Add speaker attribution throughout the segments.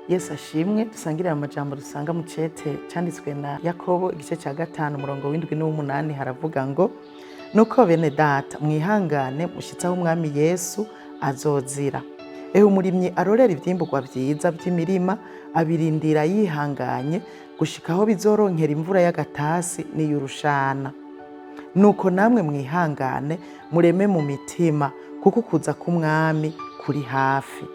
Speaker 1: Yesu ashimwe. Dusangire amajambo dusanga mu cete cyanditswe na Yakobo igice cya 5 umurongo w'indwi n'umunani, haravuga ngo nuko bene data mwihangane mushitsaho umwami Yesu azozira. Eho umurimyi arorera ivyimburwa vyiza vy'imirima abirindira yihanganye gushikaho bizoronkera imvura y'agatasi n'iyurushana. Nuko namwe mwihangane mureme mu mitima kuko kuza k'umwami kuri hafi.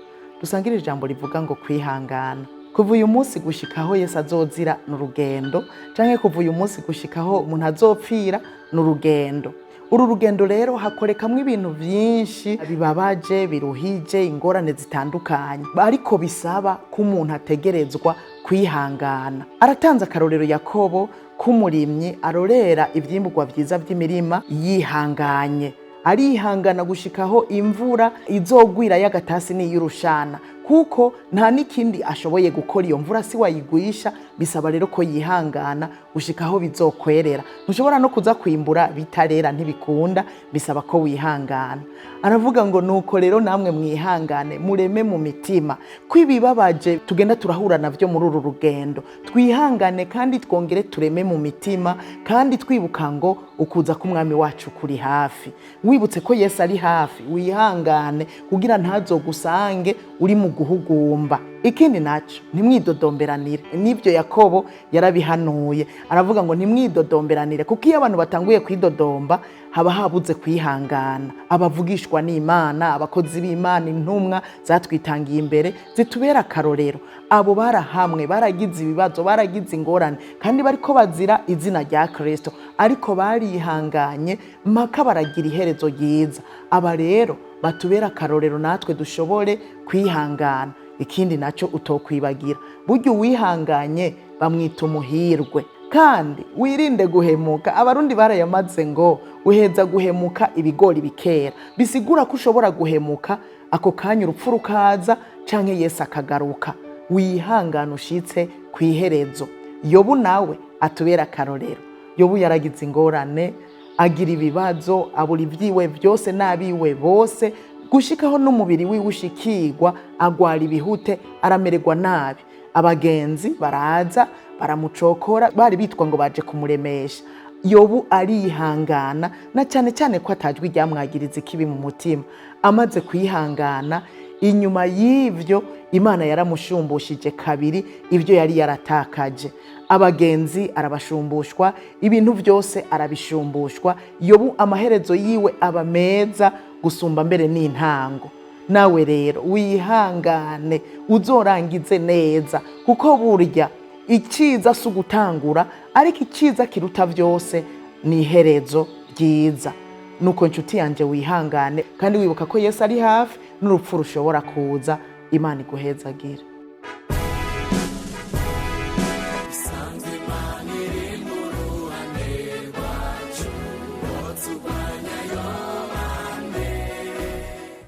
Speaker 1: Dusangire ijambo rivuga ngo kwihangana. Kuva uyu munsi gushikaho Yesu azozira n'urugendo, canke kuva uyu munsi gushikaho umuntu azopfira n'urugendo. Uru rugendo rero hakorekamwe ibintu vyinshi bibabaje, biruhije, ingorane zitandukanye, ariko bisaba ko umuntu ategerezwa kwihangana. Aratanze akarorero Yakobo k'umurimyi arorera ivyimburwa vyiza vy'imirima yihanganye. Arihangana gushikaho imvura izogwira y'agatasi n'iyurushana, kuko nta nikindi ashoboye gukora. Iyo mvura si wayigwisha, bisaba rero ko yihangana gushikaho bizokwerera. Ntushobora no kuza kwimbura bitarera, ntibikunda, bisaba ko wihangana. Aravuga ngo nuko rero namwe mwihangane mureme mu mitima ko ibibabaje tugenda turahura navyo muri uru rugendo. Twihangane kandi twongere tureme mu mitima, kandi twibuka ngo ukuza k'umwami wacu kuri hafi. Wibutse ko Yesu ari hafi, wihangane kugira ntazogusange uri mu guhugumba. Ikindi naco ntimwidodomberanire. Nivyo Yakobo yarabihanuye, aravuga ngo ntimwidodomberanire, kuko iyo abantu batanguye kwidodomba haba habuze kwihangana. Abavugishwa n'Imana, abakozi b'Imana, intumwa zatwitangiye imbere zitubera akarorero. Abo barahamwe, baragize ibibazo, baragize ingorane, kandi bariko bazira izina rya Kristo, ariko barihanganye mpaka baragira iherezo ryiza. Aba rero batubera akarorero natwe dushobore kwihangana. Ikindi naco utokwibagira, burya uwihanganye bamwita umuhirwe. Kandi wirinde guhemuka. Abarundi barayamaze ngo uheza guhemuka ibigori bikera. Bisigura ko ushobora guhemuka ako kanya urupfu rukaza canke Yesu akagaruka. Wihangana ushitse kwiherezo. Yobu nawe atubera akarorero. Yobu yaragize ingorane, agira ibibazo, abura ivyiwe vyose n'abiwe bose, gushikaho n'umubiri wiwe ushikirwa, agwara ibihute, aramererwa nabi. Abagenzi baraza baramucokora, bari bitwa ngo baje kumuremesha. Yobu arihangana, na cyane cyane ko atajwi ryamwagiriza ikibi mu mutima. Amaze kwihangana, inyuma y'ivyo Imana yaramushumbushije kabiri ivyo yari yaratakaje. Abagenzi arabashumbushwa, ibintu vyose arabishumbushwa. Yobu amaherezo yiwe aba meza gusumba mbere n'intango. Nawe rero wihangane uzorangize neza, kuko burya iciza si ugutangura, ariko iciza kiruta vyose ni iherezo ryiza. Nuko nshuti yanje wihangane, kandi wibuka ko Yesu ari hafi, n'urupfu rushobora kuza. Imana iguhezagire.